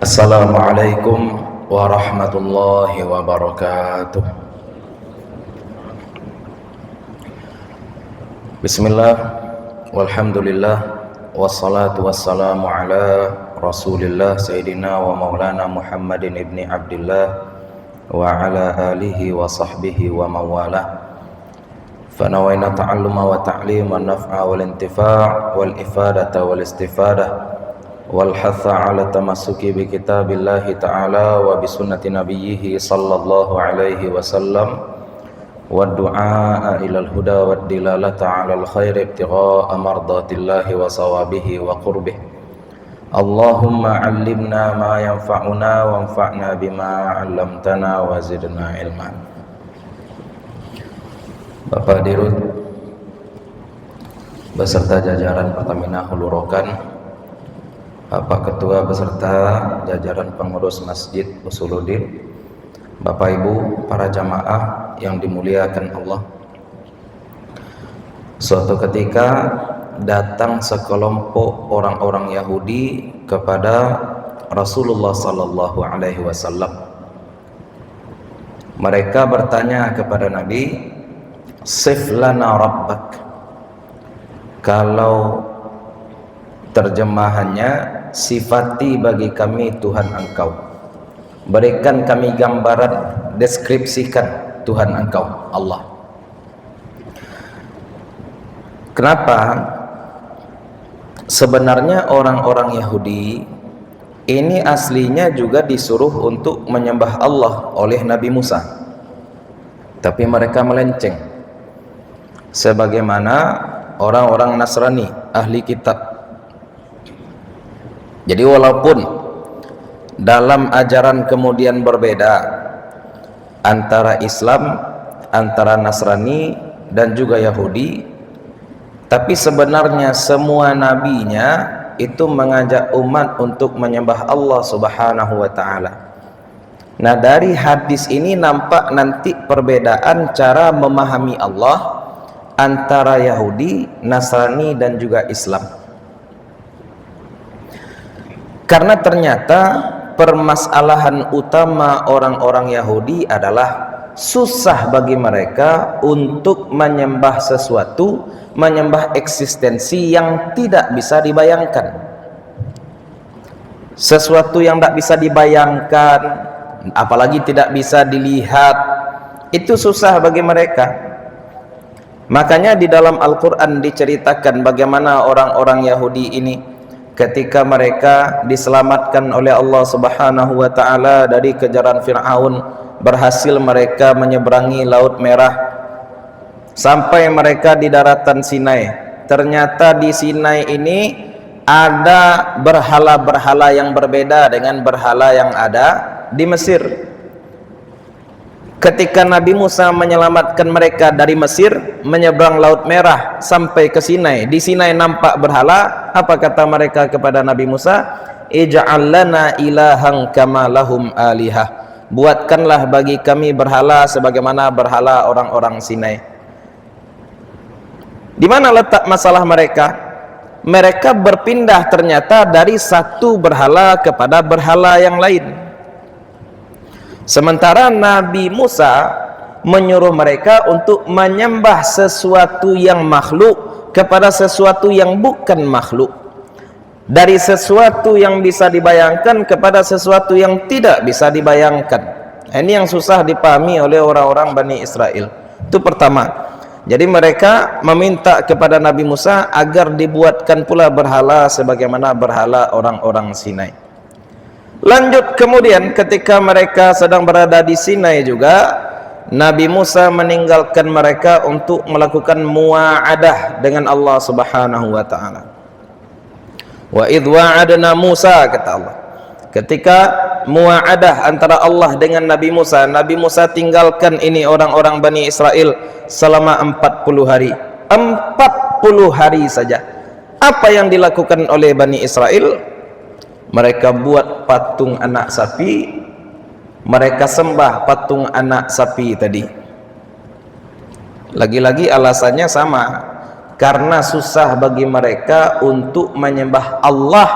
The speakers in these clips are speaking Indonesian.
Assalamualaikum warahmatullahi wabarakatuh. Bismillah, walhamdulillah, wassalatu wassalamu ala rasulillah Sayyidina wa maulana Muhammadin ibni Abdillah wa ala alihi wa sahbihi wa mawalah. Fanawayna ta'alluma wa ta'lim wa naf'a wal intifa' wal ifadata wal istifadah wal hatha ala tamassuki bi kitabillahi ta'ala wa bi sunnati nabiyhi sallallahu alaihi wasallam wa du'a ila al-huda wa dilalata ala al-khair ibtigha'a mardatillahi wa sawabihi wa qurbih. Allahumma 'allimna ma yanfa'una wanfa'na bima 'allamtana wa zidna ilman. Bapak Dirut beserta jajaran Pertamina Hulu Rokan, Bapak Ketua beserta jajaran pengurus Masjid Usuluddin, Bapak Ibu para jamaah yang dimuliakan Allah. Suatu ketika datang sekelompok orang-orang Yahudi kepada Rasulullah sallallahu alaihi wasallam. Mereka bertanya kepada Nabi, "Sif lana rabbak." Kalau terjemahannya, sifati bagi kami Tuhan Engkau, berikan kami gambaran, deskripsikan Tuhan Engkau, Allah. Kenapa? Sebenarnya orang-orang Yahudi ini aslinya juga disuruh untuk menyembah Allah oleh Nabi Musa, tapi mereka melenceng, sebagaimana orang-orang Nasrani, ahli kitab. Jadi walaupun dalam ajaran kemudian berbeda antara Islam, antara Nasrani dan juga Yahudi, tapi sebenarnya semua nabinya itu mengajak umat untuk menyembah Allah Subhanahu wa taala. Nah, dari hadis ini nampak nanti perbedaan cara memahami Allah antara Yahudi, Nasrani dan juga Islam. Karena ternyata permasalahan utama orang-orang Yahudi adalah susah bagi mereka untuk menyembah sesuatu, menyembah eksistensi yang tidak bisa dibayangkan. Sesuatu yang tidak bisa dibayangkan, apalagi tidak bisa dilihat, itu susah bagi mereka. Makanya di dalam Al-Quran diceritakan bagaimana orang-orang Yahudi ini ketika mereka diselamatkan oleh Allah Subhanahu wa taala dari kejaran Firaun, berhasil mereka menyeberangi Laut Merah sampai mereka di daratan Sinai. Ternyata di Sinai ini ada berhala-berhala yang berbeda dengan berhala yang ada di Mesir. Ketika Nabi Musa menyelamatkan mereka dari Mesir, menyeberang Laut Merah sampai ke Sinai, di Sinai nampak berhala. Apa kata mereka kepada Nabi Musa? Ij'al lana ilahan kama lahum alihah. Buatkanlah bagi kami berhala sebagaimana berhala orang-orang Sinai. Di mana letak masalah mereka? Mereka berpindah ternyata dari satu berhala kepada berhala yang lain. Sementara Nabi Musa menyuruh mereka untuk menyembah sesuatu yang makhluk kepada sesuatu yang bukan makhluk, dari sesuatu yang bisa dibayangkan kepada sesuatu yang tidak bisa dibayangkan. Ini yang susah dipahami oleh orang-orang Bani Israel. Itu pertama. Jadi mereka meminta kepada Nabi Musa agar dibuatkan pula berhala sebagaimana berhala orang-orang Sinai. Lanjut kemudian ketika mereka sedang berada di Sinai juga, Nabi Musa meninggalkan mereka untuk melakukan muwa'adah dengan Allah Subhanahu wa taala. Wa idh wa'adna Musa, kata Allah. Ketika muwa'adah antara Allah dengan Nabi Musa tinggalkan ini orang-orang Bani Israel selama 40 hari. 40 hari saja. Apa yang dilakukan oleh Bani Israel? Mereka buat patung anak sapi, mereka sembah patung anak sapi tadi. Lagi-lagi alasannya sama, karena susah bagi mereka untuk menyembah Allah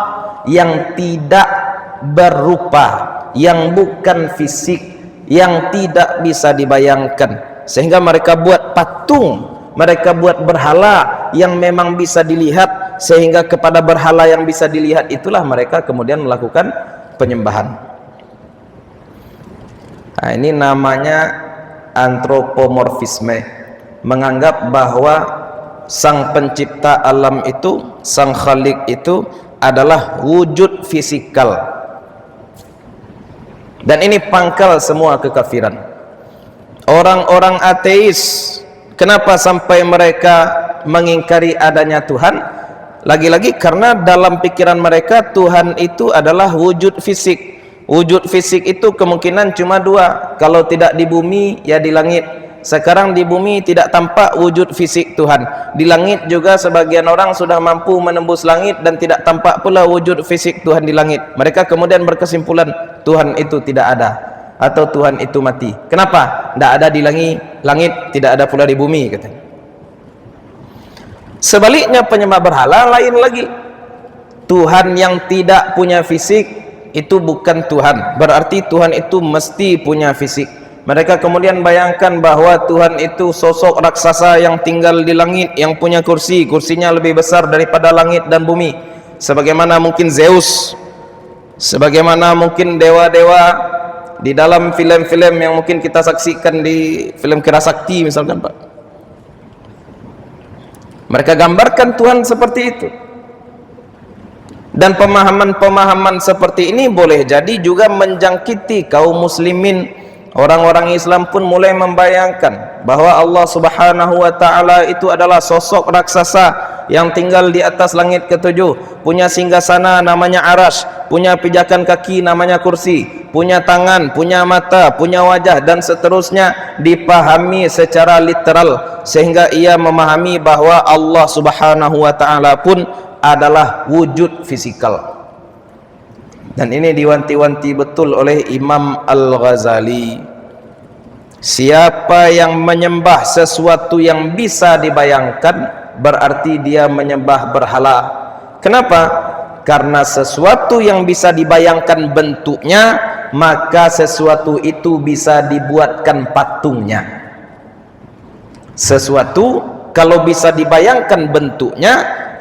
yang tidak berupa yang bukan fisik, yang tidak bisa dibayangkan, sehingga mereka buat patung, mereka buat berhala yang memang bisa dilihat, sehingga kepada berhala yang bisa dilihat itulah mereka kemudian melakukan penyembahan. Nah, ini namanya antropomorfisme, menganggap bahwa sang pencipta alam itu, sang khalik itu adalah wujud fisikal. Dan ini pangkal semua kekafiran. Orang-orang ateis, kenapa sampai mereka mengingkari adanya Tuhan? Lagi-lagi karena dalam pikiran mereka Tuhan itu adalah wujud fisik. Wujud fisik itu kemungkinan cuma dua, kalau tidak di bumi ya di langit. Sekarang di bumi tidak tampak wujud fisik Tuhan, di langit juga sebagian orang sudah mampu menembus langit dan tidak tampak pula wujud fisik Tuhan di langit. Mereka kemudian berkesimpulan Tuhan itu tidak ada, atau Tuhan itu mati. Kenapa? Tidak ada di langit, tidak ada pula di bumi, katanya. Sebaliknya penyembah berhala lain lagi. Tuhan yang tidak punya fisik itu bukan Tuhan, berarti Tuhan itu mesti punya fisik. Mereka kemudian bayangkan bahwa Tuhan itu sosok raksasa yang tinggal di langit, yang punya kursi, kursinya lebih besar daripada langit dan bumi, sebagaimana mungkin Zeus, sebagaimana mungkin dewa-dewa di dalam film-film yang mungkin kita saksikan di film Kirasakti misalkan, Pak. Mereka gambarkan Tuhan seperti itu. Dan pemahaman-pemahaman seperti ini boleh jadi juga menjangkiti kaum muslimin. Orang-orang Islam pun mulai membayangkan bahwa Allah Subhanahu wa taala itu adalah sosok raksasa yang tinggal di atas langit ketujuh, punya singgasana namanya Arash, punya pijakan kaki namanya kursi, punya tangan, punya mata, punya wajah, dan seterusnya, dipahami secara literal sehingga ia memahami bahwa Allah Subhanahu wa taala pun adalah wujud fisikal. Dan ini diwanti-wanti betul oleh Imam Al-Ghazali. Siapa yang menyembah sesuatu yang bisa dibayangkan, berarti dia menyembah berhala. Kenapa? Karena sesuatu yang bisa dibayangkan bentuknya, maka sesuatu itu bisa dibuatkan patungnya. Sesuatu kalau bisa dibayangkan bentuknya,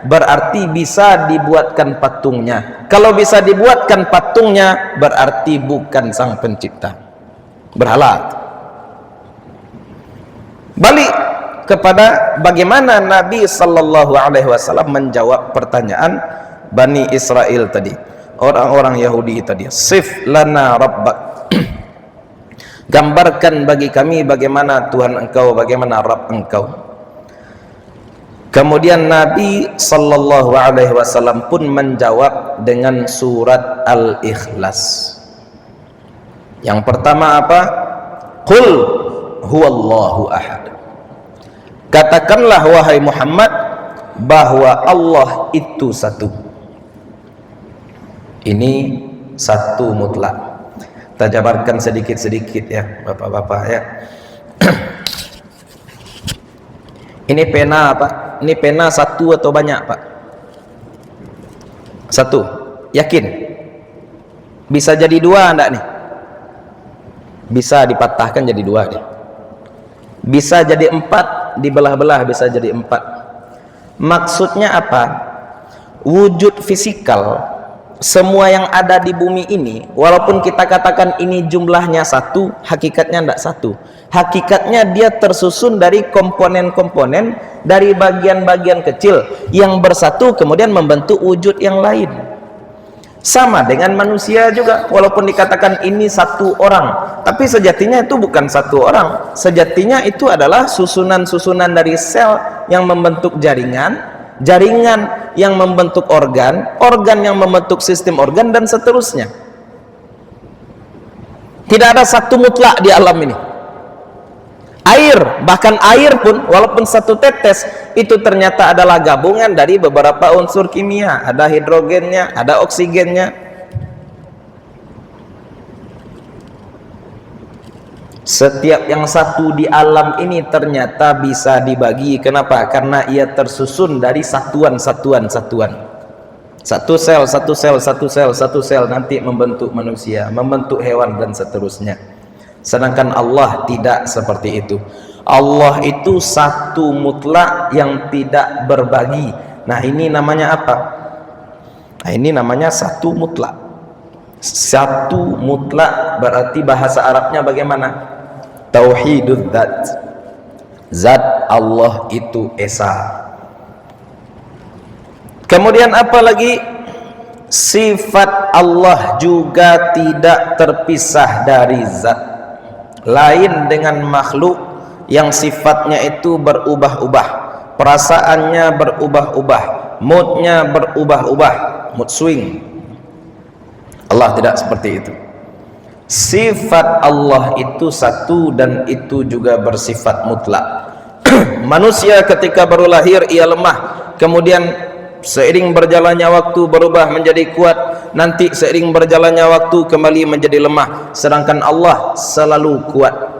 berarti bisa dibuatkan patungnya. Kalau bisa dibuatkan patungnya, berarti bukan sang pencipta, berhala. Balik kepada bagaimana Nabi sallallahu alaihi wasallam menjawab pertanyaan Bani Israel tadi, orang-orang Yahudi tadi. Sif lana rabbak, gambarkan bagi kami bagaimana Tuhan engkau, bagaimana Rabb engkau. Kemudian Nabi sallallahu alaihi wasallam pun menjawab dengan surat Al-Ikhlas. Yang pertama apa? Qul huwallahu ahad. Katakanlah wahai Muhammad bahwa Allah itu satu. Ini satu mutlak. Kita jabarkan sedikit-sedikit ya, Bapak-bapak ya. Ini pena apa? Ini pena satu atau banyak, Pak? Satu. Yakin? Bisa jadi dua enggak nih? Bisa dipatahkan jadi dua nih. Bisa jadi empat, dibelah-belah bisa jadi empat. Maksudnya apa? Wujud fisikal, semua yang ada di bumi ini, walaupun kita katakan ini jumlahnya satu, hakikatnya tidak satu. Hakikatnya dia tersusun dari komponen-komponen, dari bagian-bagian kecil yang bersatu kemudian membentuk wujud yang lain. Sama dengan manusia juga, walaupun dikatakan ini satu orang, tapi sejatinya itu bukan satu orang. Sejatinya itu adalah susunan-susunan dari sel yang membentuk jaringan, jaringan yang membentuk organ, organ yang membentuk sistem organ, dan seterusnya. Tidak ada satu mutlak di alam ini. Air, bahkan air pun walaupun satu tetes, itu ternyata adalah gabungan dari beberapa unsur kimia. Ada hidrogennya, ada oksigennya. Setiap yang satu di alam ini ternyata bisa dibagi. Kenapa? Karena ia tersusun dari satuan-satuan. Satu sel, satu sel, satu sel, satu sel nanti membentuk manusia, membentuk hewan dan seterusnya. Sedangkan Allah tidak seperti itu. Allah itu satu mutlak yang tidak berbagi. Nah, ini namanya apa? Nah, ini namanya satu mutlak. Satu mutlak berarti bahasa Arabnya bagaimana? Tauhidul Dzat. Zat Allah itu esa. Kemudian apa lagi? Sifat Allah juga tidak terpisah dari zat. Lain dengan makhluk yang sifatnya itu berubah-ubah, perasaannya berubah-ubah, moodnya berubah-ubah, mood swing. Allah tidak seperti itu. Sifat Allah itu satu dan itu juga bersifat mutlak. Manusia ketika baru lahir ia lemah, kemudian seiring berjalannya waktu berubah menjadi kuat, nanti seiring berjalannya waktu kembali menjadi lemah. Sedangkan Allah selalu kuat.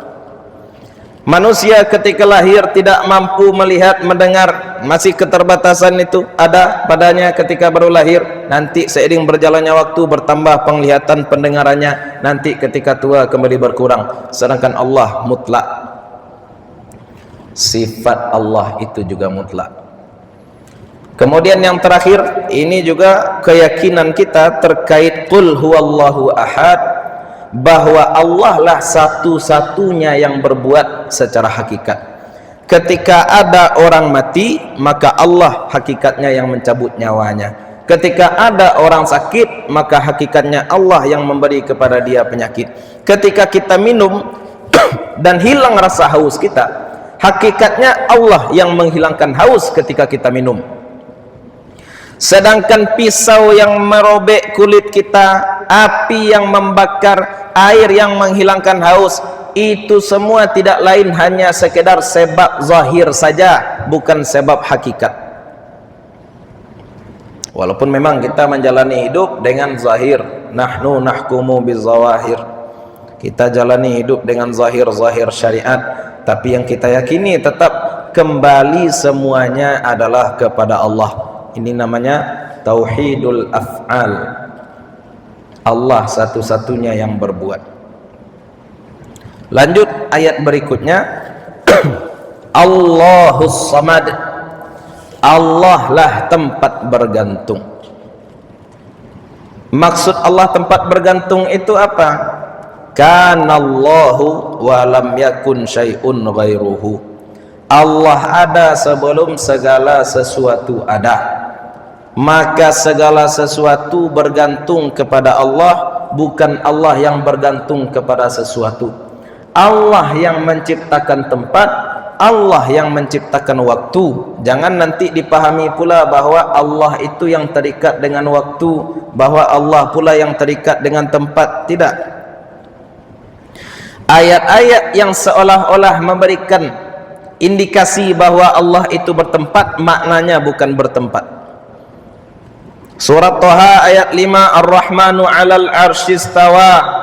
Manusia ketika lahir tidak mampu melihat, mendengar, masih keterbatasan itu ada padanya ketika baru lahir. Nanti seiring berjalannya waktu bertambah penglihatan, pendengarannya, nanti ketika tua kembali berkurang. Sedangkan Allah mutlak. Sifat Allah itu juga mutlak. Kemudian yang terakhir, ini juga keyakinan kita terkait qul huwallahu ahad, bahwa Allah lah satu-satunya yang berbuat secara hakikat. Ketika ada orang mati, maka Allah hakikatnya yang mencabut nyawanya. Ketika ada orang sakit, maka hakikatnya Allah yang memberi kepada dia penyakit. Ketika kita minum dan hilang rasa haus kita, hakikatnya Allah yang menghilangkan haus ketika kita minum. Sedangkan pisau yang merobek kulit kita, api yang membakar, air yang menghilangkan haus, itu semua tidak lain hanya sekedar sebab zahir saja, bukan sebab hakikat. Walaupun memang kita menjalani hidup dengan zahir, nahnu nahkumu bizawahir, kita jalani hidup dengan zahir-zahir syariat, tapi yang kita yakini tetap kembali semuanya adalah kepada Allah. Ini namanya tauhidul af'al. Allah satu-satunya yang berbuat. Lanjut ayat berikutnya. Allahus samad. Allah lah tempat bergantung. Maksud Allah tempat bergantung itu apa? Kanallahu wa lam yakun syai'un ghairuhu. Allah ada sebelum segala sesuatu ada. Maka segala sesuatu bergantung kepada Allah, bukan Allah yang bergantung kepada sesuatu. Allah yang menciptakan tempat, Allah yang menciptakan waktu. Jangan nanti dipahami pula bahwa Allah itu yang terikat dengan waktu, bahwa Allah pula yang terikat dengan tempat. Tidak. Ayat-ayat yang seolah-olah memberikan indikasi bahwa Allah itu bertempat, maknanya bukan bertempat. Surat Thaha ayat 5, Ar-Rahmanu 'alal 'arsy istawa.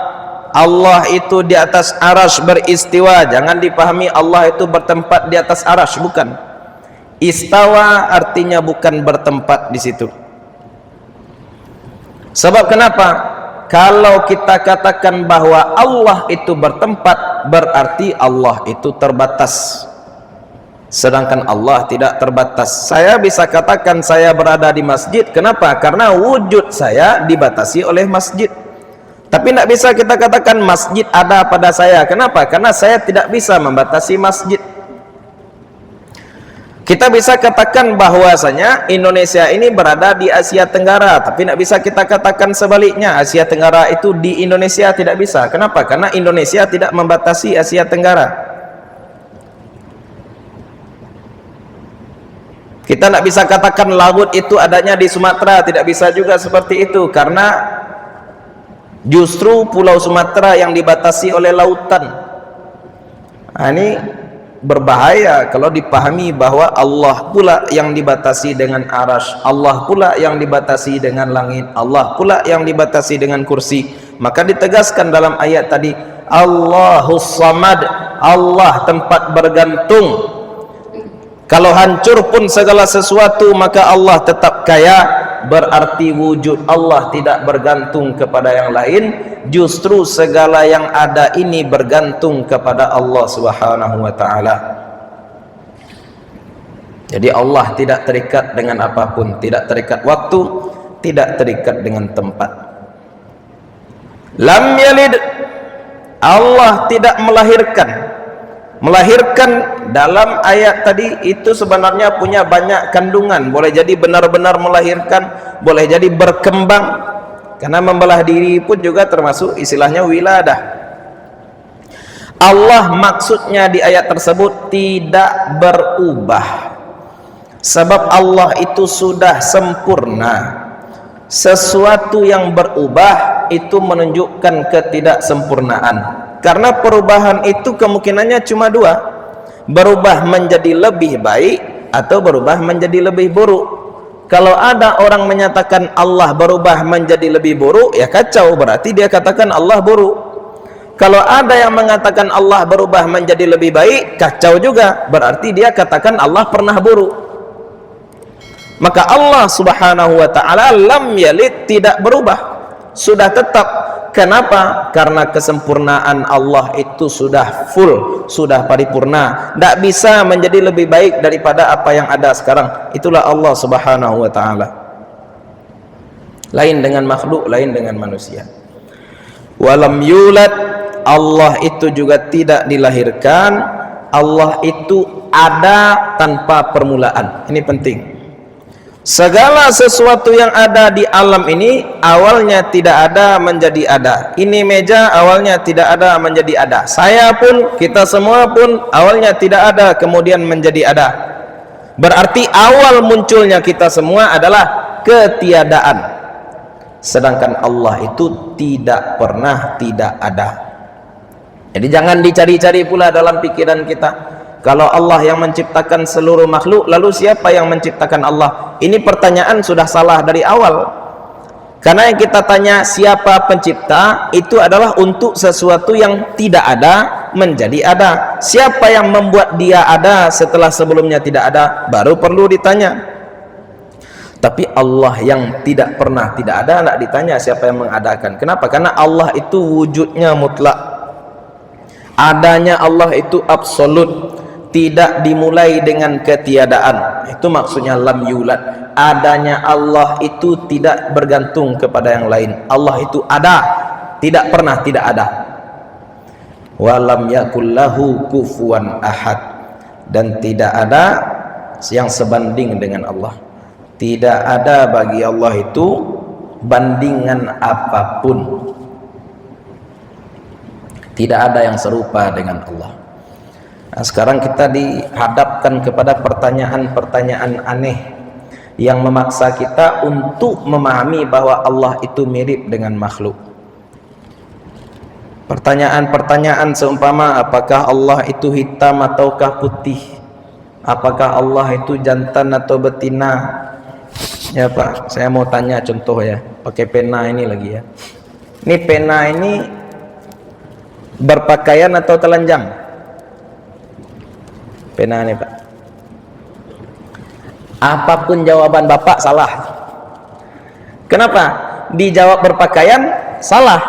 Allah itu di atas arasy beristiwa. Jangan dipahami Allah itu bertempat di atas arasy, bukan. Istawa artinya bukan bertempat di situ. Sebab kenapa? Kalau kita katakan bahwa Allah itu bertempat, berarti Allah itu terbatas. Sedangkan Allah tidak terbatas. Saya bisa katakan saya berada di masjid. Kenapa? Karena wujud saya dibatasi oleh masjid. Tapi tidak bisa kita katakan masjid ada pada saya. Kenapa? Karena saya tidak bisa membatasi masjid. Kita bisa katakan bahwasanya Indonesia ini berada di Asia Tenggara, tapi tidak bisa kita katakan sebaliknya. Asia Tenggara itu di Indonesia, tidak bisa. Kenapa? Karena Indonesia tidak membatasi Asia Tenggara. Kita tidak bisa katakan laut itu adanya di Sumatera, tidak bisa juga seperti itu, karena justru Pulau Sumatera yang dibatasi oleh lautan. Nah, ini berbahaya kalau dipahami bahwa Allah pula yang dibatasi dengan arasy, Allah pula yang dibatasi dengan langit, Allah pula yang dibatasi dengan kursi. Maka ditegaskan dalam ayat tadi, Allahus samad, Allah tempat bergantung. Kalau hancur pun segala sesuatu, maka Allah tetap kaya. berarti wujud Allah tidak bergantung kepada yang lain, justru segala yang ada ini bergantung kepada Allah Subhanahu wa taala. Jadi Allah tidak terikat dengan apapun, tidak terikat waktu, tidak terikat dengan tempat. Lam yalid, Allah tidak melahirkan. Melahirkan dalam ayat tadi itu sebenarnya punya banyak kandungan. Boleh jadi benar-benar melahirkan, boleh jadi berkembang, karena membelah diri pun juga termasuk istilahnya wiladah. Allah maksudnya di ayat tersebut tidak berubah, sebab Allah itu sudah sempurna. Sesuatu yang berubah itu menunjukkan ketidaksempurnaan, karena perubahan itu kemungkinannya cuma dua: berubah menjadi lebih baik atau berubah menjadi lebih buruk. Kalau ada orang menyatakan Allah berubah menjadi lebih buruk, ya kacau, berarti dia katakan Allah buruk. Kalau ada yang mengatakan Allah berubah menjadi lebih baik, kacau juga, berarti dia katakan Allah pernah buruk. Maka Allah Subhanahu wa ta'ala lam yalid, tidak berubah, sudah tetap. Kenapa? Karena kesempurnaan Allah itu sudah full, sudah paripurna, tidak bisa menjadi lebih baik daripada apa yang ada sekarang. Itulah Allah Subhanahu wa ta'ala. Lain dengan makhluk, lain dengan manusia. Walam yulad, Allah itu juga tidak dilahirkan. Allah itu ada tanpa permulaan. Ini penting. Segala sesuatu yang ada di alam ini awalnya tidak ada menjadi ada. Ini meja awalnya tidak ada menjadi ada. Saya pun, kita semua pun awalnya tidak ada kemudian menjadi ada. Berarti awal munculnya kita semua adalah ketiadaan. Sedangkan Allah itu tidak pernah tidak ada. Jadi jangan dicari-cari pula dalam pikiran kita. Kalau Allah yang menciptakan seluruh makhluk, lalu siapa yang menciptakan Allah? Ini pertanyaan sudah salah dari awal. Karena yang kita tanya siapa pencipta, itu adalah untuk sesuatu yang tidak ada menjadi ada. Siapa yang membuat dia ada setelah sebelumnya tidak ada, baru perlu ditanya. Tapi Allah yang tidak pernah tidak ada, tidak ditanya siapa yang mengadakan. Kenapa? Karena Allah itu wujudnya mutlak. Adanya Allah itu absolut, tidak dimulai dengan ketiadaan. Itu maksudnya lam yulad. Adanya Allah itu tidak bergantung kepada yang lain. Allah itu ada, tidak pernah tidak ada. Walam yakul lahu kufuwan ahad, dan tidak ada yang sebanding dengan Allah. Tidak ada bagi Allah itu bandingan apapun. Tidak ada yang serupa dengan Allah. Nah, sekarang kita dihadapkan kepada pertanyaan-pertanyaan aneh yang memaksa kita untuk memahami bahwa Allah itu mirip dengan makhluk. Pertanyaan-pertanyaan seumpama apakah Allah itu hitam ataukah putih? Apakah Allah itu jantan atau betina? Ya Pak, saya mau tanya contoh ya, pakai pena ini lagi ya. Ini pena ini berpakaian atau telanjang? Pena ini Pak. Apapun jawaban Bapak salah. Kenapa? Dijawab berpakaian salah,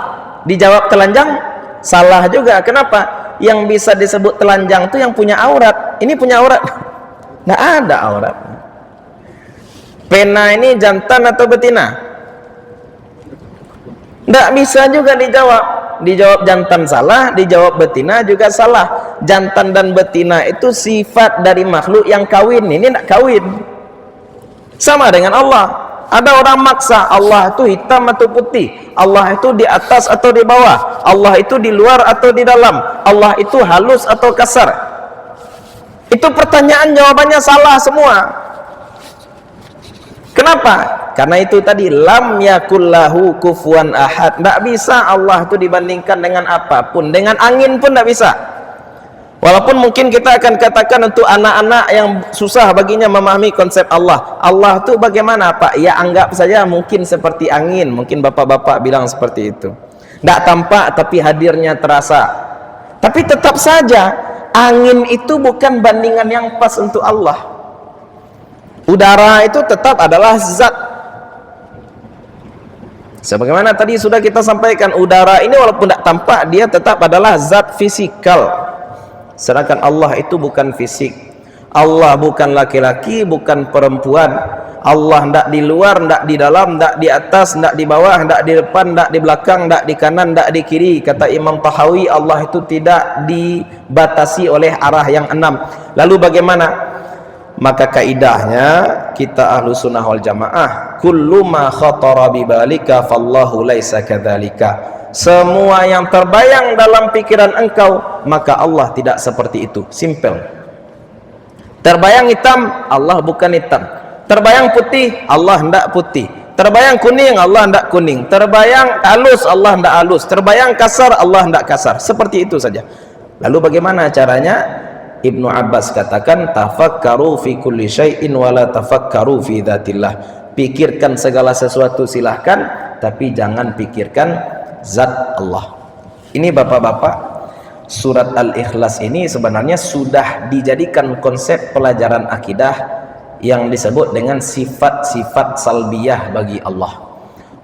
dijawab telanjang salah juga. Kenapa? Yang bisa disebut telanjang itu yang punya aurat. Ini punya aurat? Nggak ada aurat. Pena ini jantan atau betina? Nggak bisa juga dijawab. Dijawab jantan salah, dijawab betina juga salah. Jantan dan betina itu sifat dari makhluk yang kawin. Ini tidak kawin. Sama dengan Allah. Ada orang maksa Allah itu hitam atau putih, Allah itu di atas atau di bawah, Allah itu di luar atau di dalam, Allah itu halus atau kasar. Itu pertanyaan jawabannya salah semua. Kenapa? Karena itu tadi lam yakullahu kufuwan ahad. Tidak bisa Allah itu dibandingkan dengan apapun. Dengan angin pun tidak bisa. Walaupun mungkin kita akan katakan untuk anak-anak yang susah baginya memahami konsep Allah. Allah itu bagaimana Pak? Ya anggap saja mungkin seperti angin. Mungkin bapak-bapak bilang seperti itu. Tidak tampak tapi hadirnya terasa. Tapi tetap saja angin itu bukan bandingan yang pas untuk Allah. Udara itu tetap adalah zat. Sebagaimana tadi sudah kita sampaikan, udara ini walaupun tidak tampak, dia tetap adalah zat fisikal. Sedangkan Allah itu bukan fisik. Allah bukan laki-laki, bukan perempuan. Allah tidak di luar, tidak di dalam, tidak di atas, tidak di bawah, tidak di depan, tidak di belakang, tidak di kanan, tidak di kiri. Kata Imam Tahawi, Allah itu tidak dibatasi oleh arah yang 6. Lalu bagaimana? Maka kaidahnya kita ahlu sunnah wal jamaah, kullu ma khatara bibalika fallahu laisa kadzalika. Semua yang terbayang dalam pikiran engkau, maka Allah tidak seperti itu. Simple. Terbayang hitam, Allah bukan hitam. Terbayang putih, Allah tidak putih. Terbayang kuning, Allah tidak kuning. Terbayang halus, Allah tidak halus. Terbayang kasar, Allah tidak kasar. Seperti itu saja. Lalu bagaimana caranya? Ibnu Abbas katakan, tafakkaru fi kulli syai'in wa la tafakkaru fi dzatillah. Pikirkan segala sesuatu silahkan, tapi jangan pikirkan zat Allah. Ini bapak-bapak, surat Al-Ikhlas ini sebenarnya sudah dijadikan konsep pelajaran akidah yang disebut dengan sifat-sifat salbiyah bagi Allah.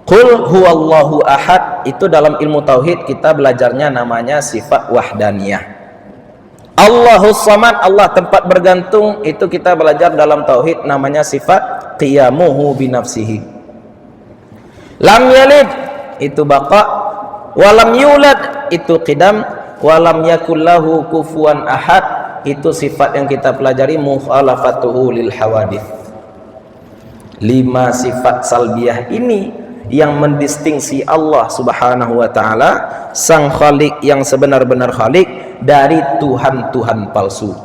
Qul huwallahu ahad, itu dalam ilmu tauhid kita belajarnya namanya sifat wahdaniyah. Allahus samad, Allah tempat bergantung, itu kita belajar dalam tauhid namanya sifat qiyamuhu binafsihi. Lam yalid, itu baqa. Walam yulad, itu qidam. Walam yakullahu kufuwan ahad, itu sifat yang kita pelajari mukhalafatuhu lil hawadith. 5 sifat salbiyah ini yang mendistingsi Allah subhanahu wa ta'ala, sang khalik yang sebenar-benar khalik, dari Tuhan-Tuhan palsu.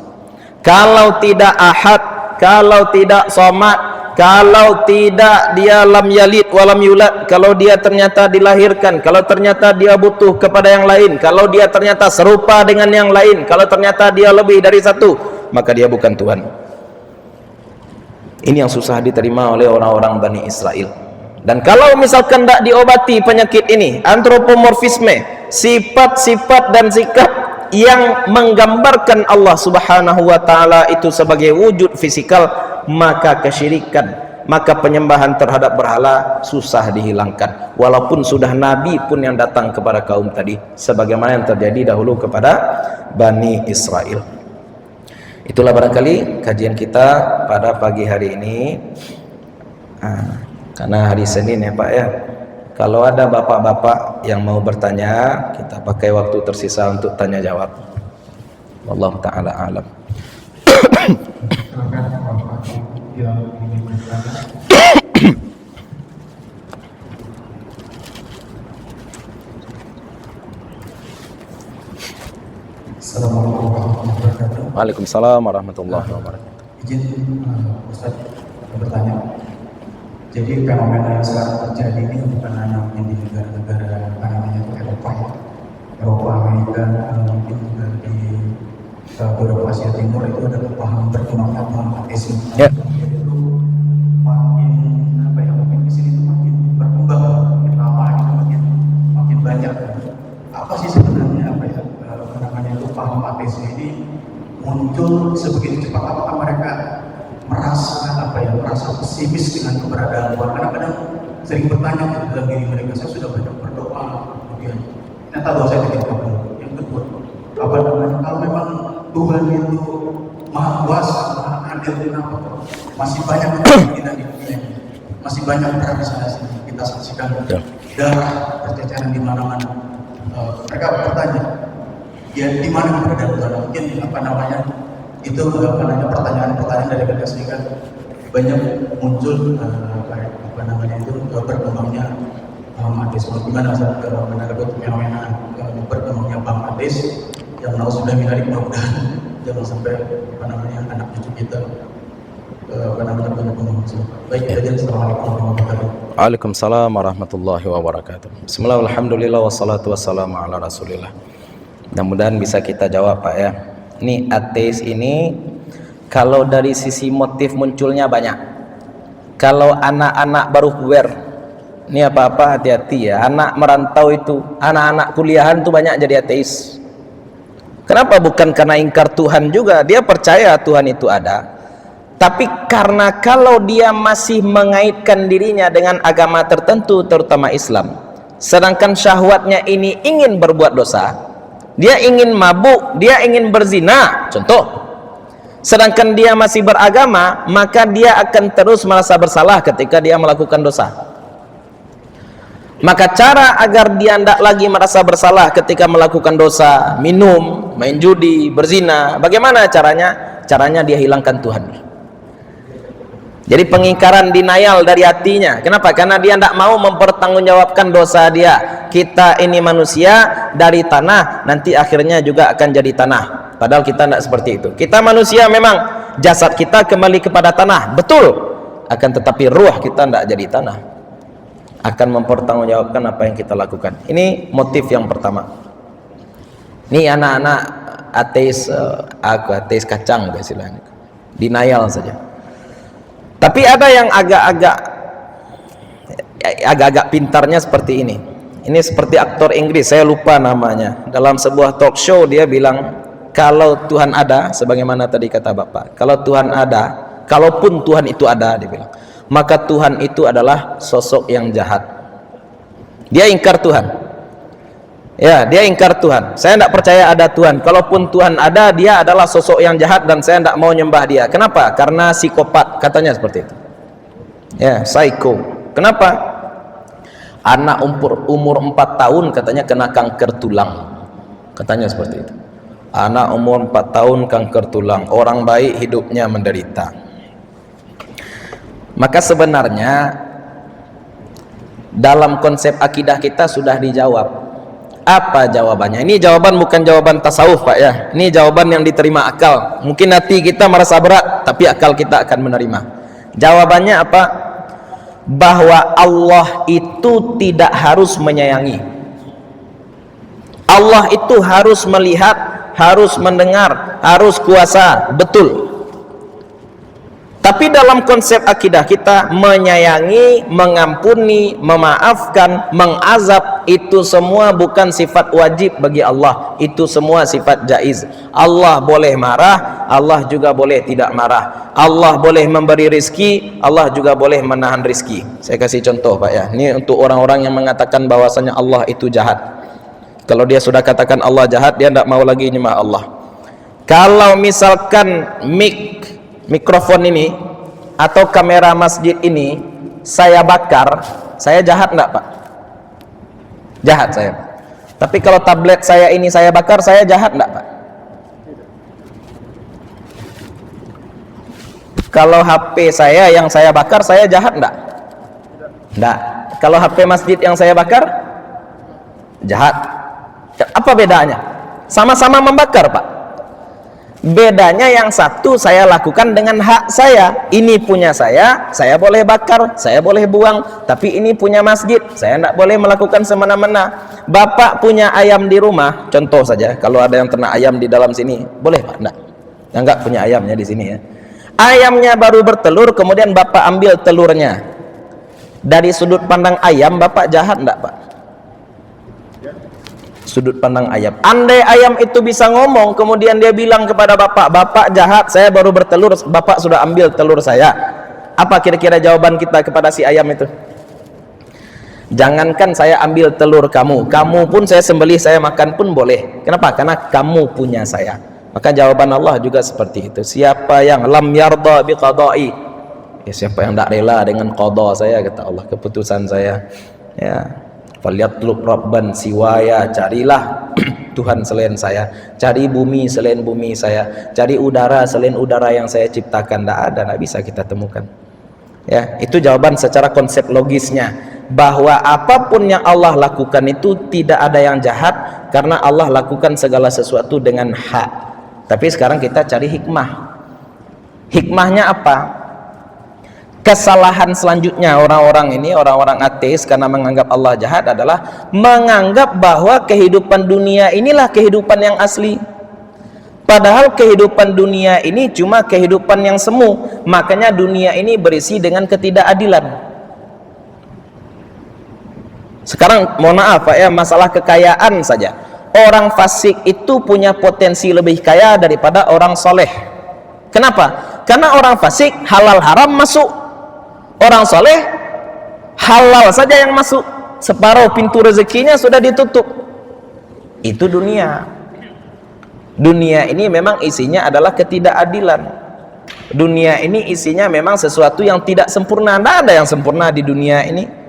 Kalau tidak ahad, kalau tidak somad, kalau tidak dia lam yalid walam yulad, kalau dia ternyata dilahirkan, kalau ternyata dia butuh kepada yang lain, kalau dia ternyata serupa dengan yang lain, kalau ternyata dia lebih dari satu, maka dia bukan Tuhan. Ini yang susah diterima oleh orang-orang Bani Israel. Dan kalau misalkan tidak diobati penyakit ini, antropomorfisme, sifat-sifat dan sikap yang menggambarkan Allah subhanahu wa ta'ala itu sebagai wujud fisikal, maka kesyirikan, maka penyembahan terhadap berhala susah dihilangkan. Walaupun sudah Nabi pun yang datang kepada kaum tadi, sebagaimana yang terjadi dahulu kepada Bani Israel. Itulah barangkali kajian kita pada pagi hari ini. Karena hari Senin ya Pak ya. Kalau ada bapak-bapak yang mau bertanya, kita pakai waktu tersisa untuk tanya jawab. Wallahu ta'ala alam. Assalamualaikum warahmatullahi wabarakatuh. Waalaikumsalam warahmatullahi wabarakatuh. Izin Ustaz bertanya. Jadi fenomena yang sekarang terjadi ini bukan hanya di negara-negara namanya itu Eropa ya, Eropa, Amerika, mungkin juga di beberapa Asia Timur itu ada paham berkembangnya paham ateisme. Ya. Itu makin apa ya, mungkin di sini itu makin berkembang, makin lama itu makin banyak. Apa sih sebenarnya apa ya namanya itu paham ateisme ini muncul sebegitu cepat? Apakah mereka merasa pesimis dengan keberadaan Tuhan? Kadang-kadang sering bertanya dalam diri mereka, saya sudah banyak berdoa, kemudian ternyata doa saya tidak kabul. Yang kedua, apa namanya, kalau memang Tuhan itu maha kuasa, maha adil, kenapa masih banyak kita di dunia ini, masih banyak perasaan kita saksikan darah berceceran di mana-mana. Mereka bertanya, ya di mana keberadaan Tuhan? Mungkin apa namanya itu pertanyaan-pertanyaan dari Amerika Serikat banyak muncul apa namanya itu berkembangnya ateisme. Gimana menanggapi fenomena berkembangnya paham ateis yang sudah menarik, mudah-mudahan jangan sampai apa namanya anak cucu kita apa namanya punya pemahaman. Baik, assalamualaikum warahmatullahi wabarakatuh. Waalaikumsalam warahmatullahi wabarakatuh. Bismillah, alhamdulillah, wassalatu wassalamu ala rasulillah. Mudah-mudahan bisa kita jawab Pak ya. Ini ateis ini kalau dari sisi motif munculnya banyak. Kalau anak-anak baru puber, ini apa-apa hati-hati ya. Anak merantau itu, anak-anak kuliahan tuh banyak jadi ateis. Kenapa? Bukan karena ingkar Tuhan juga, dia percaya Tuhan itu ada. Tapi karena kalau dia masih mengaitkan dirinya dengan agama tertentu, terutama Islam, sedangkan syahwatnya ini ingin berbuat dosa, dia ingin mabuk, dia ingin berzina, contoh, sedangkan dia masih beragama, maka dia akan terus merasa bersalah ketika dia melakukan dosa. Maka cara agar dia tidak lagi merasa bersalah ketika melakukan dosa, minum, main judi, berzina, bagaimana caranya? Caranya dia hilangkan Tuhan. Jadi pengingkaran, denial dari hatinya. Kenapa? Karena dia tidak mau mempertanggungjawabkan dosa dia. Kita ini manusia dari tanah, nanti akhirnya juga akan jadi tanah. Padahal kita tidak seperti itu. Kita manusia memang, jasad kita kembali kepada tanah, betul. Akan tetapi ruh kita tidak jadi tanah. Akan mempertanggungjawabkan apa yang kita lakukan. Ini motif yang pertama. Ini anak-anak ateis, ateis kacang istilahnya. Denial saja. Tapi ada yang agak-agak pintarnya seperti ini. Ini seperti aktor Inggris, saya lupa namanya. Dalam sebuah talk show dia bilang, kalau Tuhan ada, sebagaimana tadi kata Bapak, kalau Tuhan ada, kalaupun Tuhan itu ada, dia bilang, maka Tuhan itu adalah sosok yang jahat. Dia ingkar Tuhan. Ya, dia ingkar Tuhan. Saya tidak percaya ada Tuhan. Kalaupun Tuhan ada, dia adalah sosok yang jahat dan saya tidak mau nyembah dia. Kenapa? Karena psikopat, katanya seperti itu. Ya, psycho. Kenapa? Anak umur 4 tahun katanya kena kanker tulang. Katanya seperti itu. Anak umur 4 tahun kanker tulang. Orang baik hidupnya menderita. Maka sebenarnya dalam konsep akidah kita sudah dijawab. Apa jawabannya? Ini jawaban bukan jawaban tasawuf, Pak, ya. Ini jawaban yang diterima akal. Mungkin hati kita merasa berat, tapi akal kita akan menerima. Jawabannya apa? Bahwa Allah itu tidak harus menyayangi. Allah itu harus melihat, harus mendengar, harus kuasa, betul. Tapi dalam konsep akidah kita, menyayangi, mengampuni, memaafkan, mengazab, itu semua bukan sifat wajib bagi Allah. Itu semua sifat jaiz. Allah boleh marah, Allah juga boleh tidak marah. Allah boleh memberi rizki, Allah juga boleh menahan rizki. Saya kasih contoh, Pak, ya. Ini untuk orang-orang yang mengatakan bahwasanya Allah itu jahat. Kalau dia sudah katakan Allah jahat, dia tidak mau lagi nyembah Allah. Kalau misalkan mikrofon ini atau kamera masjid ini saya bakar, saya jahat enggak, Pak? Jahat saya. Tapi kalau tablet saya ini saya bakar, saya jahat enggak, Pak? Kalau HP saya yang saya bakar, saya jahat enggak? Enggak. Kalau HP masjid yang saya bakar, jahat. Apa bedanya? Sama-sama membakar, Pak. Bedanya yang satu saya lakukan dengan hak saya. Ini punya saya boleh bakar, saya boleh buang. Tapi ini punya masjid, saya tidak boleh melakukan semena-mena. Bapak punya ayam di rumah, contoh saja, kalau ada yang ternak ayam di dalam sini, boleh, Pak? Enggak. Yang enggak punya ayamnya di sini, ya. Ayamnya baru bertelur, kemudian Bapak ambil telurnya. Dari sudut pandang ayam, Bapak jahat enggak, Pak? Sudut pandang ayam. Andai ayam itu bisa ngomong, kemudian dia bilang kepada Bapak, Bapak jahat, saya baru bertelur, Bapak sudah ambil telur saya. Apa kira-kira jawaban kita kepada si ayam itu? Jangankan saya ambil telur kamu, kamu pun saya sembelih, saya makan pun boleh. Kenapa? Karena kamu punya saya. Maka jawaban Allah juga seperti itu. Siapa yang lam yarda bi qada'i, ya, siapa yang tidak rela dengan qada saya, kata Allah, keputusan saya, ya, falyatlub rabban siwaya, carilah Tuhan selain saya, cari bumi selain bumi saya, cari udara selain udara yang saya ciptakan. Tidak ada, tidak bisa kita temukan. Ya, itu jawaban secara konsep logisnya, bahwa apapun yang Allah lakukan itu tidak ada yang jahat, karena Allah lakukan segala sesuatu dengan hak. Tapi sekarang kita cari hikmah. Hikmahnya apa? Kesalahan selanjutnya orang-orang ini, orang-orang ateis, karena menganggap Allah jahat, adalah menganggap bahwa kehidupan dunia inilah kehidupan yang asli. Padahal kehidupan dunia ini cuma kehidupan yang semu. Makanya dunia ini berisi dengan ketidakadilan. Sekarang mohon maaf, Pak, ya, masalah kekayaan saja. Orang fasik itu punya potensi lebih kaya daripada orang soleh. Kenapa? Karena orang fasik halal haram masuk, orang soleh halal saja yang masuk, separuh pintu rezekinya sudah ditutup. Itu dunia. Dunia ini memang isinya adalah ketidakadilan. Dunia ini isinya memang sesuatu yang tidak sempurna. Tidak ada yang sempurna di dunia ini.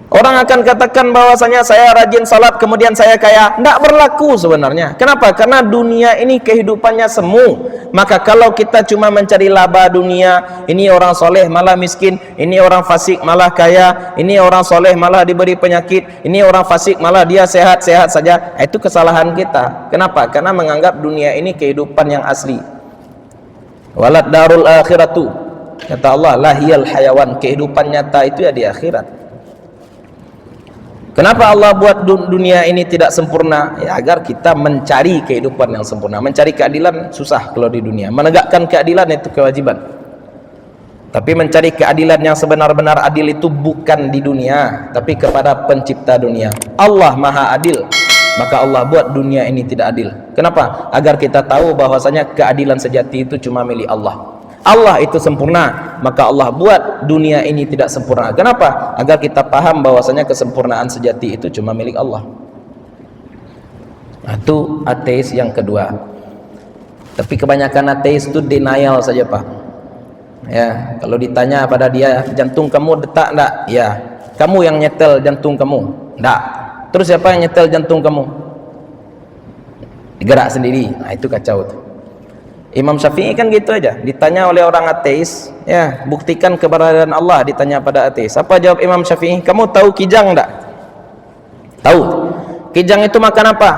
Orang akan katakan bahwasanya saya rajin salat kemudian saya kaya. Tidak berlaku sebenarnya. Kenapa? Karena dunia ini kehidupannya semu. Maka kalau kita cuma mencari laba dunia, ini orang soleh malah miskin, ini orang fasik malah kaya, ini orang soleh malah diberi penyakit, ini orang fasik malah dia sehat-sehat saja. Itu kesalahan kita. Kenapa? Karena menganggap dunia ini kehidupan yang asli. Walad darul akhiratu, kata Allah, lahiyal hayawan. Kehidupan nyata itu ya di akhirat. Kenapa Allah buat dunia ini tidak sempurna? Ya, agar kita mencari kehidupan yang sempurna. Mencari keadilan susah kalau di dunia. Menegakkan keadilan itu kewajiban. Tapi mencari keadilan yang sebenar-benar adil itu bukan di dunia, tapi kepada pencipta dunia. Allah Maha Adil. Maka Allah buat dunia ini tidak adil. Kenapa? Agar kita tahu bahwasanya keadilan sejati itu cuma milik Allah. Allah itu sempurna, maka Allah buat dunia ini tidak sempurna. Kenapa? Agar kita paham bahwasanya kesempurnaan sejati itu cuma milik Allah. Itu ateis yang kedua. Tapi kebanyakan ateis itu denial saja, Pak. Ya, kalau ditanya pada dia, jantung kamu detak enggak? Ya. Kamu yang nyetel jantung kamu? Enggak. Terus siapa yang nyetel jantung kamu? Gerak sendiri. Nah, itu kacau tuh. Imam Syafi'i kan gitu aja, ditanya oleh orang ateis, ya, buktikan keberadaan Allah, ditanya pada ateis. Apa jawab Imam Syafi'i? Kamu tahu kijang enggak? Tahu. Kijang itu makan apa?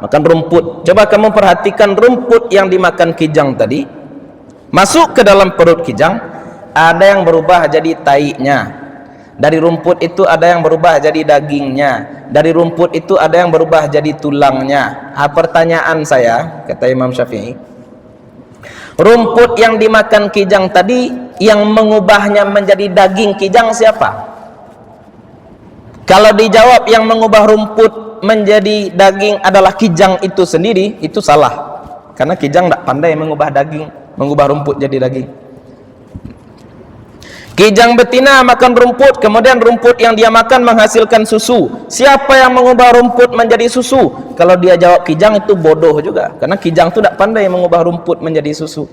Makan rumput. Coba kamu perhatikan rumput yang dimakan kijang tadi, masuk ke dalam perut kijang, ada yang berubah jadi taiknya. Dari rumput itu ada yang berubah jadi dagingnya. Dari rumput itu ada yang berubah jadi tulangnya. Pertanyaan saya, kata Imam Syafi'i, rumput yang dimakan kijang tadi, yang mengubahnya menjadi daging kijang siapa? Kalau dijawab yang mengubah rumput menjadi daging adalah kijang itu sendiri, itu salah. Karena kijang tidak pandai mengubah daging, mengubah rumput jadi daging. Kijang betina makan rumput, kemudian rumput yang dia makan menghasilkan susu. Siapa yang mengubah rumput menjadi susu? Kalau dia jawab kijang, itu bodoh juga. Karena kijang itu tidak pandai mengubah rumput menjadi susu.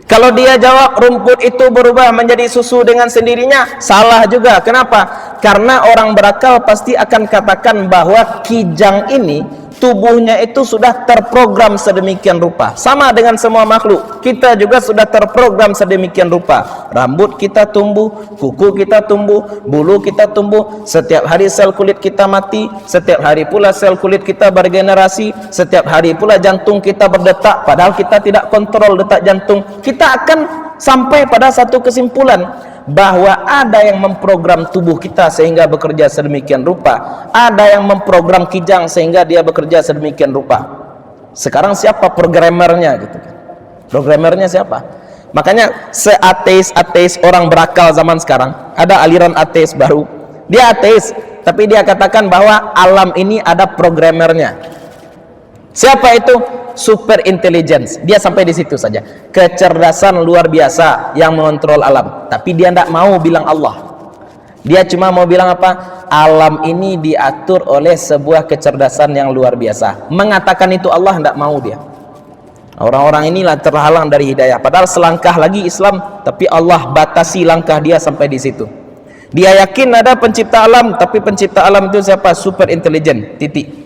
Kalau dia jawab rumput itu berubah menjadi susu dengan sendirinya, salah juga. Kenapa? Karena orang berakal pasti akan katakan bahwa kijang ini tubuhnya itu sudah terprogram sedemikian rupa. Sama dengan semua makhluk, kita juga sudah terprogram sedemikian rupa. Rambut kita tumbuh, kuku kita tumbuh, bulu kita tumbuh. Setiap hari sel kulit kita mati, setiap hari pula sel kulit kita bergenerasi, setiap hari pula jantung kita berdetak. Padahal kita tidak kontrol detak jantung. Kita akan sampai pada satu kesimpulan bahwa ada yang memprogram tubuh kita sehingga bekerja sedemikian rupa, ada yang memprogram kijang sehingga dia bekerja sedemikian rupa. Sekarang siapa programmernya gitu kan? Programmernya siapa? Makanya seateis-ateis orang berakal zaman sekarang, ada aliran ateis baru. Dia ateis, tapi dia katakan bahwa alam ini ada programmernya. Siapa itu? Super intelligence. Dia sampai di situ saja. Kecerdasan luar biasa yang mengontrol alam. Tapi dia tidak mau bilang Allah. Dia cuma mau bilang apa? Alam ini diatur oleh sebuah kecerdasan yang luar biasa. Mengatakan itu Allah tidak mau dia. Orang-orang inilah terhalang dari hidayah. Padahal selangkah lagi Islam, tapi Allah batasi langkah dia sampai di situ. Dia yakin ada pencipta alam, tapi pencipta alam itu siapa? Super intelligent. Titik.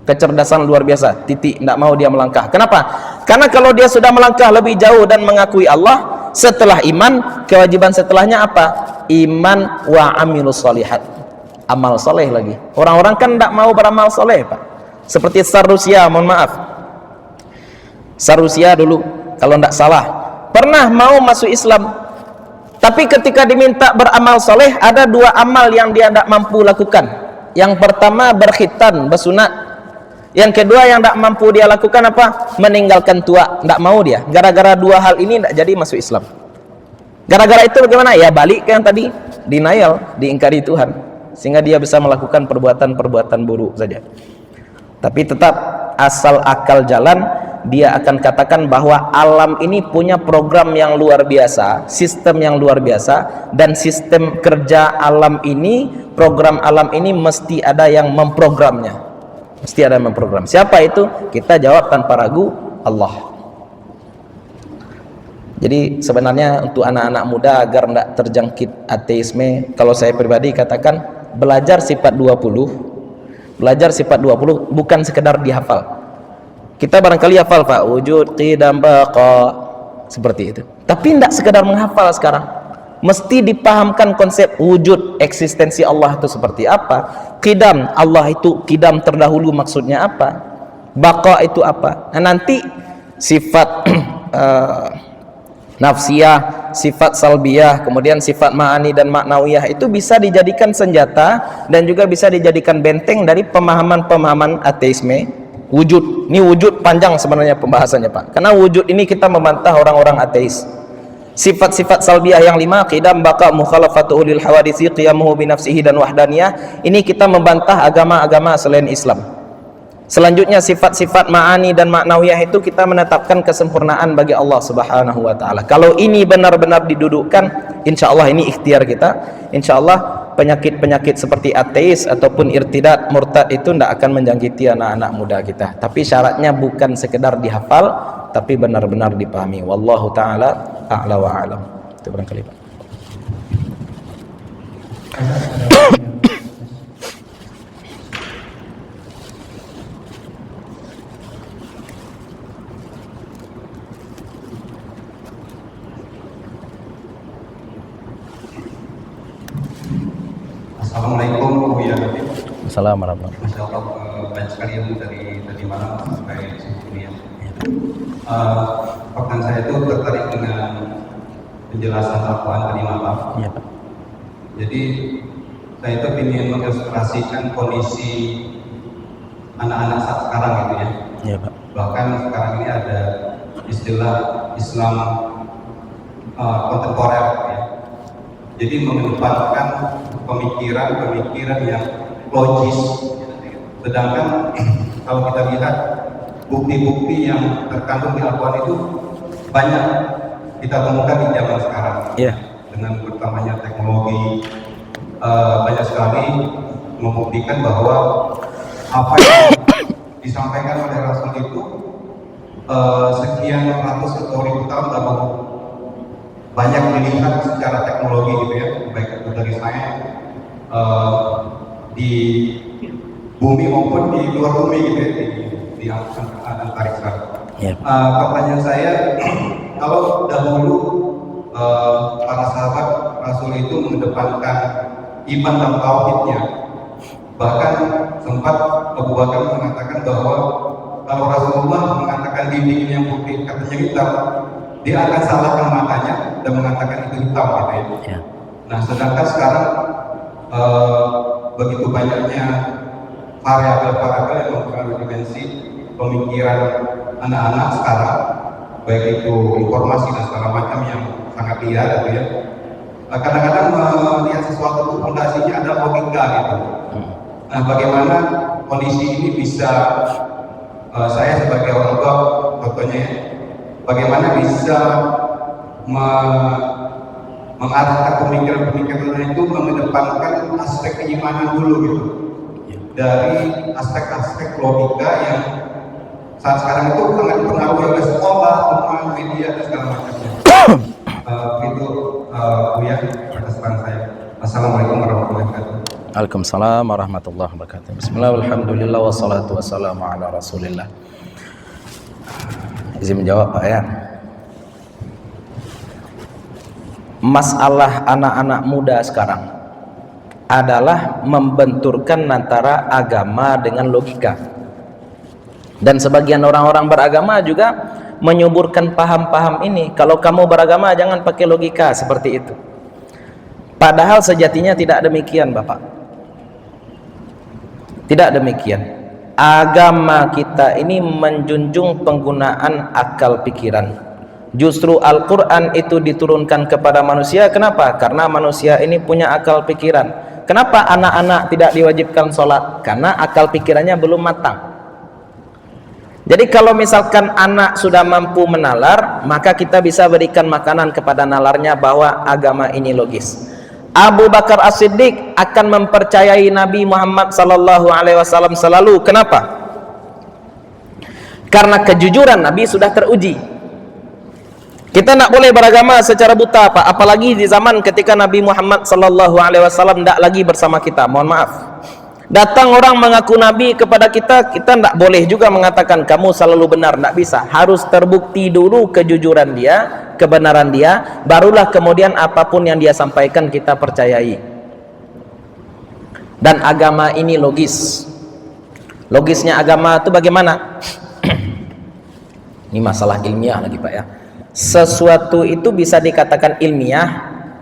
Kecerdasan luar biasa, titik, tidak mau dia melangkah. Kenapa? Karena kalau dia sudah melangkah lebih jauh dan mengakui Allah, setelah iman, kewajiban setelahnya apa? Iman wa amilus solihat, amal soleh lagi. Orang-orang kan tidak mau beramal soleh, Pak. Seperti Tsar Rusia, mohon maaf, Tsar Rusia dulu kalau tidak salah pernah mau masuk Islam, tapi ketika diminta beramal soleh, ada dua amal yang dia tidak mampu lakukan. Yang pertama berkhitan, bersunat. Yang kedua yang tidak mampu dia lakukan apa? Meninggalkan tua. Tidak mau dia. Gara-gara dua hal ini tidak jadi masuk Islam. Gara-gara itu bagaimana? Ya balik ke yang tadi, denial, diingkari Tuhan, sehingga dia bisa melakukan perbuatan-perbuatan buruk saja. Tapi tetap asal akal jalan, dia akan katakan bahwa alam ini punya program yang luar biasa, sistem yang luar biasa, dan sistem kerja alam ini, program alam ini mesti ada yang memprogramnya, mesti ada yang memprogram. Siapa itu? Kita jawab tanpa ragu, Allah. Jadi sebenarnya untuk anak-anak muda agar tidak terjangkit ateisme, kalau saya pribadi katakan belajar sifat 20, belajar sifat 20 bukan sekedar dihafal. Kita barangkali hafal Pak, wujud, qidam, baqa, seperti itu, tapi tidak sekedar menghafal sekarang. Mesti dipahamkan konsep wujud, eksistensi Allah itu seperti apa, qidam, Allah itu qidam terdahulu maksudnya apa, baqa itu apa. Nah, nanti sifat nafsiyah, sifat salbiyah, kemudian sifat ma'ani dan maknawiyah itu bisa dijadikan senjata dan juga bisa dijadikan benteng dari pemahaman-pemahaman ateisme wujud. Ini wujud panjang sebenarnya pembahasannya Pak, karena wujud ini kita membantah orang-orang ateis. Sifat-sifat salbiyah yang 5, qidam, baqa, mukhalafatuhu lil hawadisi, qiyamuhu binafsihi dan wahdaniyah, ini kita membantah agama-agama selain Islam. Selanjutnya sifat-sifat ma'ani dan maknawiyah itu kita menetapkan kesempurnaan bagi Allah Subhanahu wa taala. Kalau ini benar-benar didudukkan, insya Allah ini ikhtiar kita. Insya Allah penyakit-penyakit seperti ateis ataupun irtidad, murtad itu tidak akan menjangkiti anak-anak muda kita. Tapi syaratnya bukan sekedar dihafal, tapi benar-benar dipahami. Wallahu taala a'la wa a'lam. Itu barangkali Pak. Assalamualaikum Bu ya. Assalamualaikum. Masya Allah, banyak sekali ilmu dari malam sampai subuh ini ya. Pekan saya itu tertarik dengan penjelasan Al-Quran tadi malam. Iya Pak. Jadi saya itu ingin mengilustrasikan kondisi anak-anak saat sekarang gitu ya. Iya Pak. Bahkan sekarang ini ada istilah Islam kontemporer ya. Jadi mengedepankan pemikiran yang logis, sedangkan kalau kita lihat bukti-bukti yang terkandung di Al-Quran itu banyak kita temukan di zaman sekarang. Yeah. Dengan bertambahnya teknologi, banyak sekali membuktikan bahwa apa yang disampaikan oleh Rasul itu sekian ratus atau ribu tahun lalu banyak dilihat secara teknologi gitu ya, baik itu dari saya di bumi maupun di luar bumi gitu ya, di antariksa. Yep. Pertanyaan saya, kalau dahulu para sahabat Rasul itu mengedepankan iman dan tauhidnya, bahkan sempat Abu Bakar mengatakan bahwa kalau Rasulullah mengatakan dinding yang putih katanya hitam, dia akan salahkan matanya dan mengatakan itu hitam gitu ya. Yeah. Nah, sedangkan sekarang begitu banyaknya variabel-variabel yang mempengaruhi dimensi pemikiran anak-anak sekarang, baik itu informasi dan segala macam yang sangat liar gitu ya. Kadang-kadang melihat sesuatu itu fondasinya ada logika gitu. Nah, bagaimana kondisi ini bisa saya sebagai orang tua contohnya, bagaimana bisa mengarahkan pemikiran-pemikiran itu mengedepankan aspek keimanan dulu gitu, dari aspek-aspek logika yang saat sekarang itu sangat dipengaruhi oleh sekolah, teman, media dan segala macamnya. Itu Buya atas saran saya. Assalamualaikum warahmatullahi wabarakatuh. Waalaikumsalam warahmatullahi wabarakatuh. Bismillah, alhamdulillah, wassalatu wassalamu ala rasulillah. Izin menjawab Pak ya. Masalah anak-anak muda sekarang adalah membenturkan antara agama dengan logika. Dan sebagian orang-orang beragama juga menyuburkan paham-paham ini. Kalau kamu beragama jangan pakai logika seperti itu. Padahal sejatinya tidak demikian Bapak. Tidak demikian. Agama kita ini menjunjung penggunaan akal pikiran. Justru Al-Quran itu diturunkan kepada manusia. Kenapa? Karena manusia ini punya akal pikiran. Kenapa anak-anak tidak diwajibkan sholat? Karena akal pikirannya belum matang. Jadi kalau misalkan anak sudah mampu menalar, maka kita bisa berikan makanan kepada nalarnya bahwa agama ini logis. Abu Bakar As-Siddiq akan mempercayai Nabi Muhammad sallallahu alaihi wasallam selalu. Kenapa? Karena kejujuran Nabi sudah teruji. Kita tidak boleh beragama secara buta, Pak. Apalagi di zaman ketika Nabi Muhammad sallallahu alaihi wasallam tidak lagi bersama kita. Mohon maaf. Datang orang mengaku Nabi kepada kita, kita tidak boleh juga mengatakan kamu selalu benar. Tidak bisa. Harus terbukti dulu kejujuran dia, kebenaran dia, barulah kemudian apapun yang dia sampaikan kita percayai. Dan agama ini logis. Logisnya agama itu bagaimana? Ini masalah ilmiah lagi, Pak, ya. Sesuatu itu bisa dikatakan ilmiah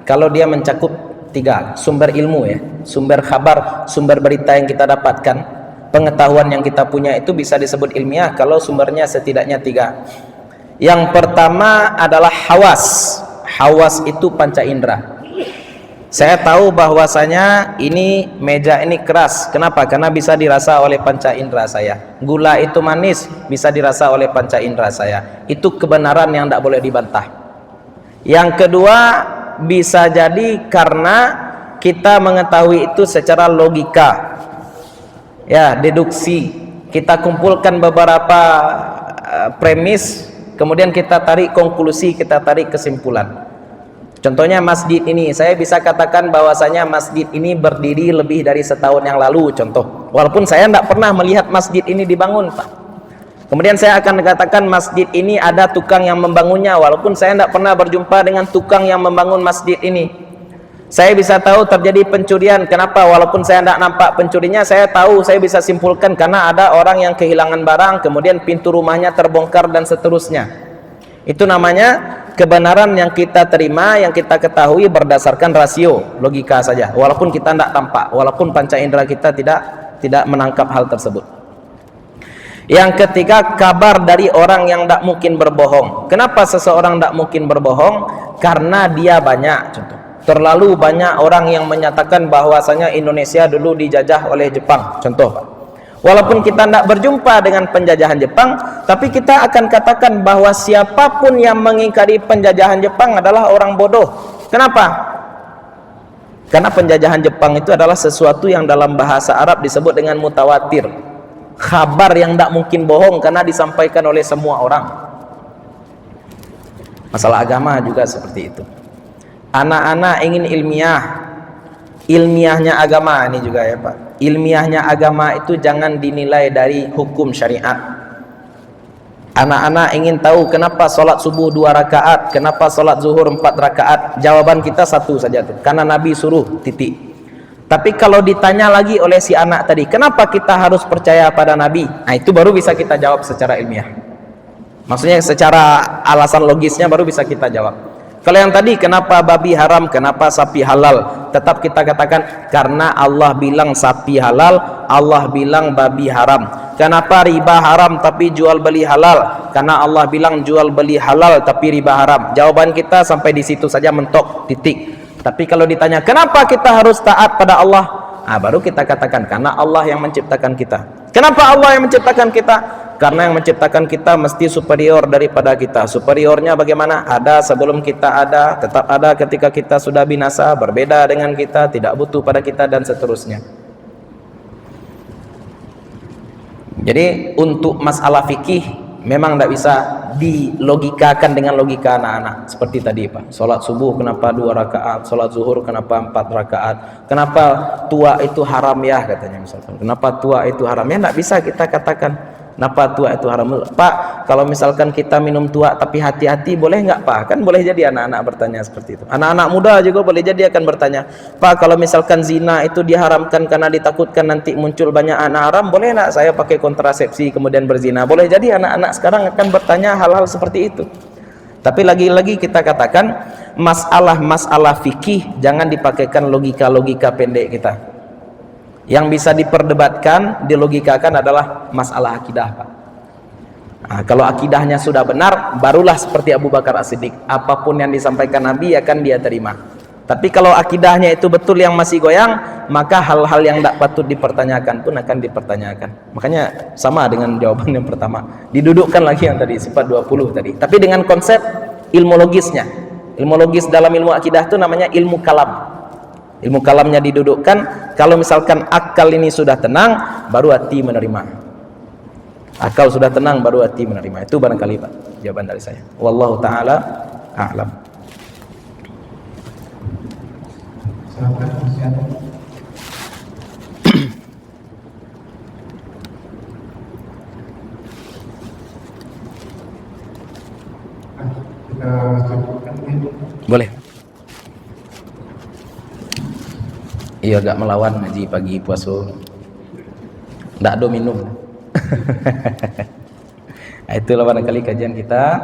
kalau dia mencakup 3 sumber ilmu, ya. Sumber khabar, sumber berita yang kita dapatkan, pengetahuan yang kita punya itu bisa disebut ilmiah kalau sumbernya setidaknya 3. Yang pertama adalah hawas. Hawas itu panca indera. Saya tahu bahwasanya ini meja ini keras. Kenapa? Karena bisa dirasa oleh panca indera saya. Gula itu manis, bisa dirasa oleh panca indera saya. Itu kebenaran yang tidak boleh dibantah. Yang kedua, bisa jadi karena kita mengetahui itu secara logika, ya, deduksi. Kita kumpulkan beberapa premis, kemudian kita tarik konklusi, kita tarik kesimpulan. Contohnya masjid ini, saya bisa katakan bahwasanya masjid ini berdiri lebih dari setahun yang lalu, contoh. Walaupun saya tidak pernah melihat masjid ini dibangun, Pak. Kemudian saya akan katakan masjid ini ada tukang yang membangunnya, walaupun saya tidak pernah berjumpa dengan tukang yang membangun masjid ini. Saya bisa tahu terjadi pencurian. Kenapa? Walaupun saya tidak nampak pencurinya, saya tahu, saya bisa simpulkan karena ada orang yang kehilangan barang, kemudian pintu rumahnya terbongkar dan seterusnya. Itu namanya kebenaran yang kita terima, yang kita ketahui berdasarkan rasio, logika saja. Walaupun kita tidak tampak, walaupun panca indera kita tidak menangkap hal tersebut. Yang ketiga, kabar dari orang yang tidak mungkin berbohong. Kenapa seseorang tidak mungkin berbohong? Karena dia banyak, contoh. Terlalu banyak orang yang menyatakan bahwasanya Indonesia dulu dijajah oleh Jepang, contoh, Pak. Walaupun kita tidak berjumpa dengan penjajahan Jepang, tapi kita akan katakan bahwa siapapun yang mengingkari penjajahan Jepang adalah orang bodoh. Kenapa? Karena penjajahan Jepang itu adalah sesuatu yang dalam bahasa Arab disebut dengan mutawatir. Kabar yang tidak mungkin bohong karena disampaikan oleh semua orang. Masalah agama juga seperti itu. Anak-anak ingin ilmiah. Ilmiahnya agama ini juga, ya, Pak. Ilmiahnya agama itu jangan dinilai dari hukum syariat. Anak-anak ingin tahu kenapa sholat subuh 2 rakaat, kenapa sholat zuhur 4 rakaat. Jawaban kita satu saja tuh, karena Nabi suruh, titik. Tapi kalau ditanya lagi oleh si anak tadi, kenapa kita harus percaya pada Nabi? Nah, itu baru bisa kita jawab secara ilmiah. Maksudnya secara alasan logisnya baru bisa kita jawab. Kalau yang tadi, kenapa babi haram, kenapa sapi halal, tetap kita katakan karena Allah bilang sapi halal, Allah bilang babi haram. Kenapa riba haram tapi jual beli halal? Karena Allah bilang jual beli halal tapi riba haram. Jawaban kita sampai di situ saja, mentok, titik. Tapi kalau ditanya kenapa kita harus taat pada Allah, baru kita katakan karena Allah yang menciptakan kita. Kenapa Allah yang menciptakan kita? Karena yang menciptakan kita mesti superior daripada kita. Superiornya bagaimana? Ada sebelum kita ada, tetap ada ketika kita sudah binasa, berbeda dengan kita, tidak butuh pada kita, dan seterusnya. Jadi untuk masalah fikih memang tidak bisa dilogikakan dengan logika anak-anak. Seperti tadi, Pak, sholat subuh kenapa 2 rakaat, sholat zuhur kenapa 4 rakaat, kenapa tua itu haram, ya, katanya misalkan. Kenapa tua itu haram? Ya tidak bisa kita katakan kenapa tua itu haram. Pak, kalau misalkan kita minum tua tapi hati-hati, boleh nggak, Pak? Kan boleh jadi anak-anak bertanya seperti itu. Anak-anak muda juga boleh jadi akan bertanya, Pak, kalau misalkan zina itu diharamkan karena ditakutkan nanti muncul banyak anak haram, boleh nggak saya pakai kontrasepsi kemudian berzina? Boleh jadi anak-anak sekarang akan bertanya hal-hal seperti itu. Tapi lagi-lagi kita katakan masalah-masalah fikih jangan dipakaikan logika-logika pendek kita. Yang bisa diperdebatkan, dilogikakan adalah masalah akidah, Pak. Nah, kalau akidahnya sudah benar, barulah seperti Abu Bakar As-Siddiq, apapun yang disampaikan Nabi akan dia terima. Tapi kalau akidahnya itu betul yang masih goyang, maka hal-hal yang tidak patut dipertanyakan pun akan dipertanyakan. Makanya sama dengan jawaban yang pertama, didudukkan lagi yang tadi sifat 20 tadi, tapi dengan konsep ilmu logisnya. Ilmu logis dalam ilmu akidah itu namanya ilmu kalam. Ilmu kalamnya didudukkan. Kalau misalkan akal ini sudah tenang, baru hati menerima. Akal sudah tenang, baru hati menerima. Itu barangkali Pak jawaban dari saya. Wallahu taala a'lam. Silakan, silakan. Kita cukupkan mungkin. Boleh. Iya, agak melawan ngaji pagi puasa. Nggak ada minum. Nah, itulah barangkali kajian kita.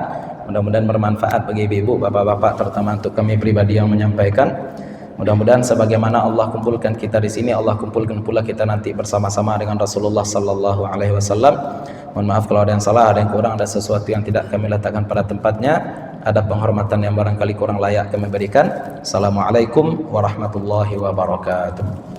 Mudah-mudahan bermanfaat bagi ibu-ibu, bapak-bapak, terutama untuk kami pribadi yang menyampaikan. Mudah-mudahan sebagaimana Allah kumpulkan kita di sini, Allah kumpulkan pula kita nanti bersama-sama dengan Rasulullah sallallahu alaihi wasallam. Mohon maaf kalau ada yang salah, ada yang kurang, ada sesuatu yang tidak kami letakkan pada tempatnya, ada penghormatan yang barangkali kurang layak kami berikan. Assalamualaikum warahmatullahi wabarakatuh.